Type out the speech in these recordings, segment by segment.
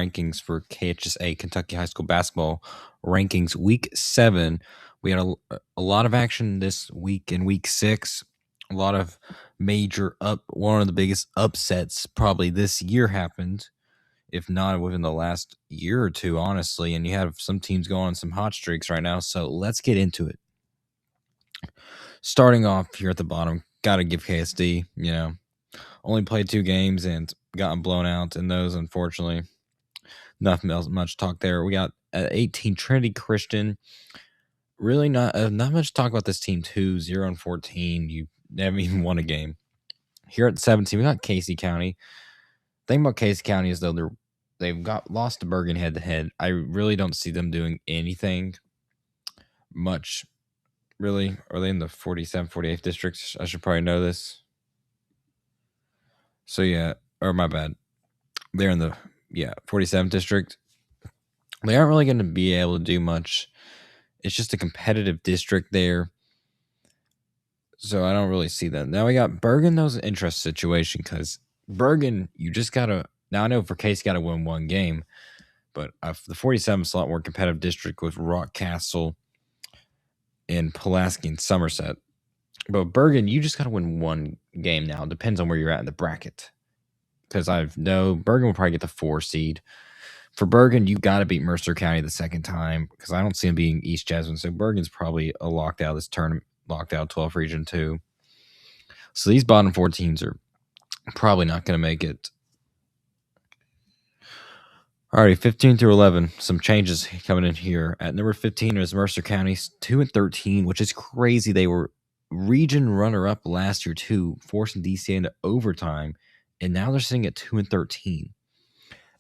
rankings for KHSA Kentucky High School Basketball rankings week 7. We had a lot of action this week in week 6. A lot of one of the biggest upsets probably this year happened, if not within the last year or two, honestly. And you have some teams going on some hot streaks right now. So let's get into it. Starting off here at the bottom, got to give KSD, only played 2 games and gotten blown out in those, unfortunately. Nothing else much talk there. We got at 18 Trinity Christian. Really not much talk about this team too. 0-14. You haven't even won a game. Here at 17, we got Casey County. The thing about Casey County is though they've got lost to Bergen head to head. I really don't see them doing anything much. Really, are they in the 47, 48th districts? I should probably know this. So yeah, or my bad. They're in the 47th district. They aren't really going to be able to do much. It's just a competitive district there. So I don't really see that. Now we got Bergen. That was an interesting situation because Bergen, you just got to, now I know for Case got to win 1 game, but the 47 is a lot more competitive district with Rockcastle and Pulaski and Somerset. But Bergen, you just got to win 1 game now. It depends on where you're at in the bracket. Because I know Bergen will probably get the 4 seed. For Bergen, you got to beat Mercer County the second time because I don't see them beating East Jasmine. So Bergen's probably a locked out of this tournament, locked out 12 Region 2. So these bottom 4 teams are probably not going to make it. Alrighty, 15 through 11. Some changes coming in here. At number 15 is Mercer County, 2-13, which is crazy. They were region runner-up last year too, forcing DCA into overtime, and now they're sitting at 2-13.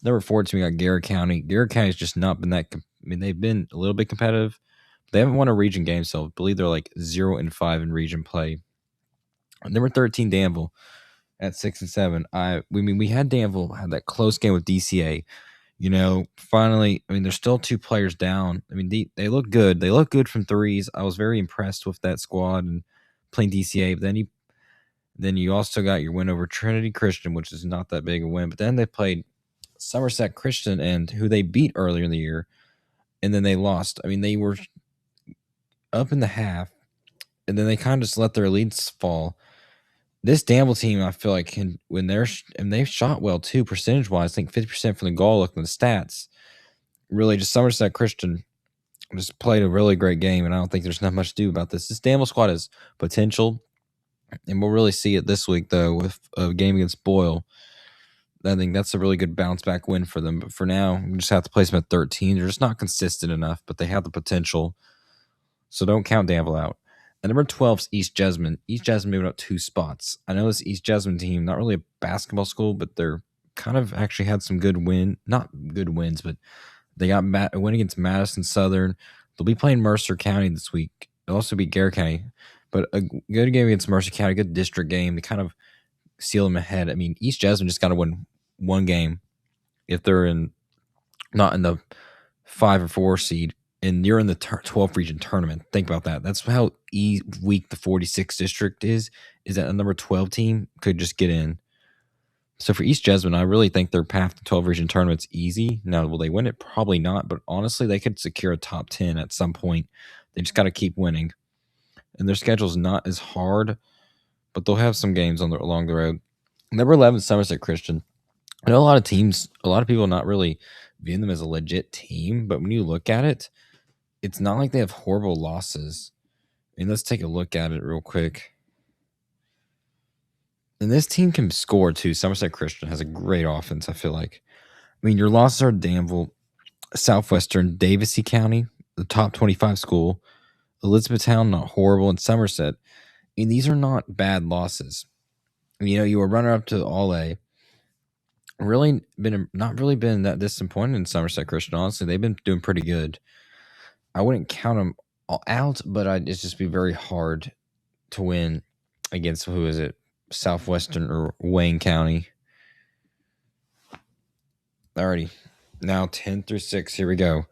Number 14, we got Garrett County. Garrett County's just not been that. They've been a little bit competitive. They haven't won a region game, so I believe they're like 0-5 in region play. Number 13, Danville at 6-7. We had Danville had that close game with DCA. Finally, they're still 2 players down. They look good. They look good from threes. I was very impressed with that squad and playing DCA. But then you also got your win over Trinity Christian, which is not that big a win. But then they played Somerset Christian, and who they beat earlier in the year, and then they lost. They were up in the half, and then they kind of just let their leads fall. This Danville team, I feel like, they've shot well too, percentage-wise. I think 50% from the goal, looking at the stats. Really, just Somerset Christian just played a really great game, and I don't think there's not much to do about this. This Danville squad has potential, and we'll really see it this week, though, with a game against Boyle. I think that's a really good bounce back win for them. But for now, we just have to place them at 13. They're just not consistent enough, but they have the potential. So don't count Danville out. And number 12 is East Jessamine. East Jessamine moving up 2 spots. I know this East Jessamine team, not really a basketball school, but they're kind of actually had some not good wins, but they got a win against Madison Southern. They'll be playing Mercer County this week. They'll also beat Garrett County. But a good game against Mercer County, a good district game. They kind of seal them ahead. East Jasmine just got to win 1 game if they're not in the 5 or 4 seed, and you're in the 12th region tournament. Think about that. That's how weak the 46th district is that a number 12 team could just get in. So for East Jasmine, I really think their path to 12 region tournament's easy. Now, will they win it? Probably not, but honestly, they could secure a top 10 at some point. They just got to keep winning. And their schedule's not as hard, but they'll have some games along the road. Number 11, Somerset Christian. I know a lot of people not really viewing them as a legit team, but when you look at it, it's not like they have horrible losses. Let's take a look at it real quick. And this team can score too. Somerset Christian has a great offense, I feel like. Your losses are Danville, Southwestern, Davie County, the top 25 school, Elizabethtown, not horrible, and Somerset. These are not bad losses. You were runner-up to All-A. Not really been that disappointed in Somerset Christian, honestly. They've been doing pretty good. I wouldn't count them all out, but it's just be very hard to win against, who is it, Southwestern or Wayne County. Alrighty, now 10 through 6, here we go.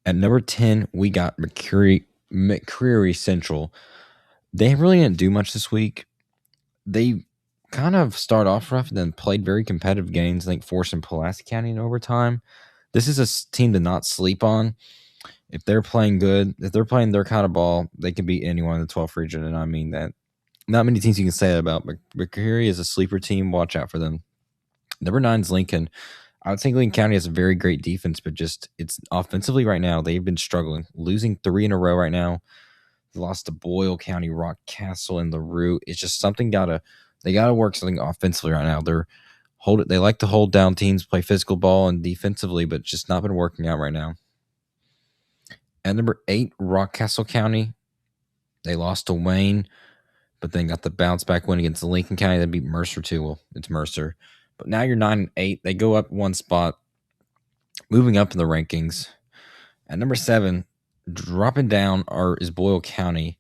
At number 10, we got McCreary Central. They really didn't do much this week. They kind of start off rough and then played very competitive games. I think forcing Pulaski County in overtime. This is a team to not sleep on. If they're playing good, if they're playing their kind of ball, they can beat anyone in the 12th region, and I mean that. Not many teams you can say that about. But Mercury is a sleeper team. Watch out for them. Number 9 is Lincoln. I would think Lincoln County has a very great defense, but just it's offensively right now, they've been struggling, losing 3 in a row right now. They lost to Boyle County, Rock Castle, and LaRue. It's just something they gotta work something offensively right now. They like to hold down teams, play physical ball and defensively, but just not been working out right now. At number 8, Rock Castle County. They lost to Wayne, but then got the bounce back win against Lincoln County. They beat Mercer too. Well, it's Mercer. But now you're 9 and 8. They go up one spot, moving up in the rankings. At number 7, dropping down is Boyle County.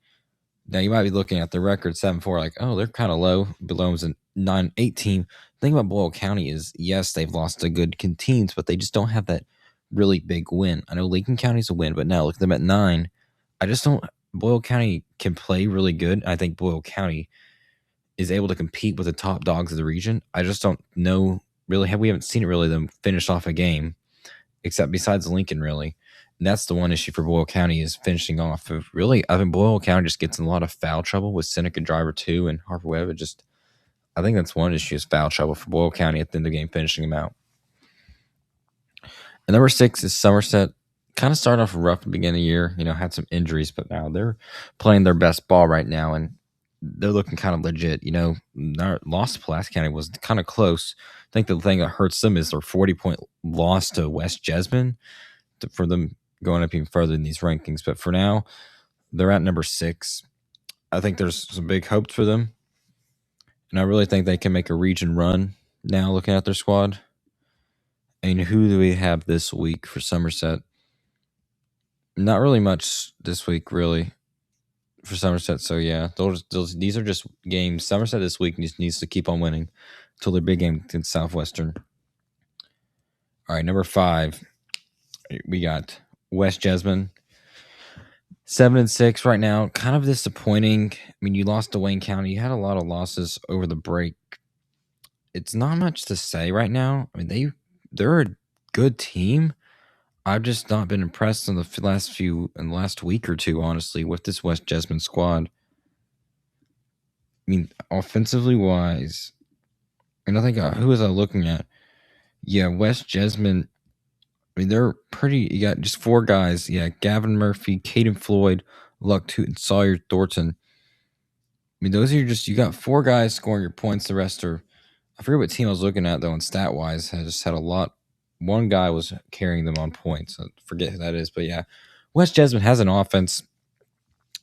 Now you might be looking at the record 7-4, like, oh, they're kind of low. Below is a 9-8 team. The thing about Boyle County is, yes, they've lost to good teams, but they just don't have that really big win. I know Lincoln County's a win, but now look at them at 9. I just don't. Boyle County can play really good. I think Boyle County is able to compete with the top dogs of the region. I just don't know really. We haven't seen it really them finish off a game, except besides Lincoln, really. And that's the one issue for Boyle County is finishing off. Really, I think Boyle County just gets in a lot of foul trouble with Seneca Driver 2 and Harper Webb. I think that's one issue is foul trouble for Boyle County at the end of the game, finishing them out. And number 6 is Somerset. Kind of started off rough at the beginning of the year, had some injuries, but now they're playing their best ball right now, and they're looking kind of legit. Their loss to Pulaski County was kind of close. I think the thing that hurts them is their 40-point loss to West Jesmond for them going up even further in these rankings. But for now, they're at number 6. I think there's some big hopes for them, and I really think they can make a region run now looking at their squad. And who do we have this week for Somerset? Not really much this week, really, for Somerset. So, yeah, these are just games. Somerset this week needs to keep on winning until their big game against Southwestern. All right, number 5, we got West Jesmond. 7-6 right now. Kind of disappointing. I mean, you lost to Wayne County. You had a lot of losses over the break. It's not much to say right now. I mean, they're a good team. I've just not been impressed in the last week or two, honestly, with this West Jesmond squad. I mean, offensively wise, and I think who was I looking at? Yeah, West Jesmond. I mean, they're pretty. You got just 4 guys. Yeah, Gavin Murphy, Caden Floyd, Luck Tootin, Sawyer Thornton. I mean, those are you got 4 guys scoring your points. The rest are, I forget what team I was looking at though. And stat wise, just had a lot. One guy was carrying them on points. I forget who that is, but yeah, West Jesmond has an offense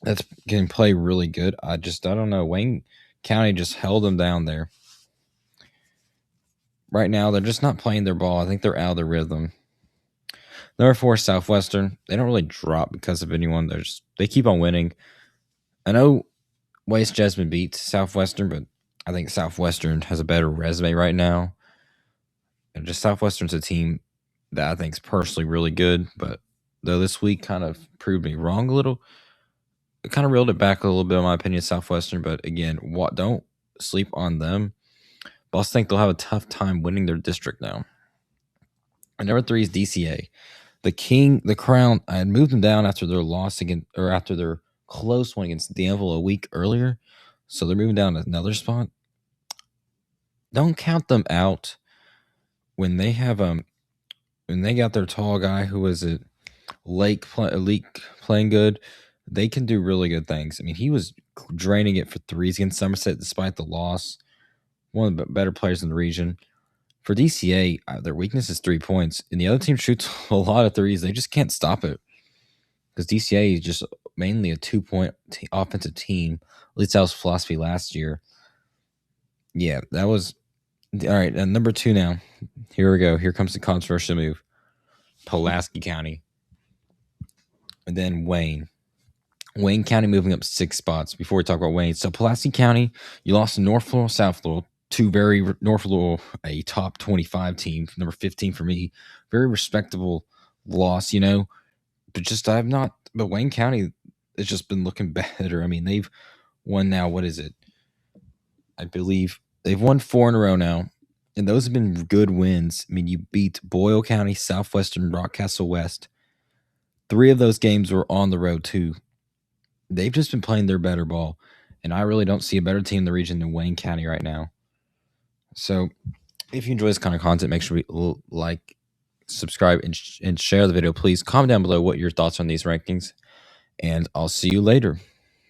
that can play really good. I don't know. Wayne County just held them down there. Right now, they're just not playing their ball. I think they're out of the rhythm. Number 4, Southwestern. They don't really drop because of anyone. They keep on winning. I know West Jesmond beats Southwestern, but I think Southwestern has a better resume right now. And just Southwestern's a team that I think is personally really good, but though this week kind of proved me wrong a little. It kind of reeled it back a little bit, in my opinion, Southwestern. But again, don't sleep on them. But I also think they'll have a tough time winning their district now. And number 3 is DCA. The Crown, I had moved them down after their loss after their close one against Danville a week earlier. So they're moving down to another spot. Don't count them out when they have when they got their tall guy who was at Lake playing good. They can do really good things. I mean, he was draining it for threes against Somerset despite the loss. One of the better players in the region. For DCA, their weakness is 3 points, and the other team shoots a lot of threes. They just can't stop it because DCA is just mainly a 2-point offensive team. At least that was philosophy last year. Yeah, that was all right. And number 2 now. Here we go. Here comes the controversial move. Pulaski County, and then Wayne. Wayne County moving up 6 spots before we talk about Wayne. So Pulaski County, you lost to North Laurel, South Laurel, 2 very North Laurel, a top 25 team, number 15 for me. Very respectable loss, but but Wayne County has just been looking better. I mean, they've won now, what is it? I believe They've won 4 in a row now, and those have been good wins. I mean, you beat Boyle County, Southwestern, Rockcastle West. 3 of those games were on the road too. They've just been playing their better ball, and I really don't see a better team in the region than Wayne County right now. So, if you enjoy this kind of content, make sure you like, subscribe, and share the video. Please comment down below what your thoughts on these rankings, and I'll see you later.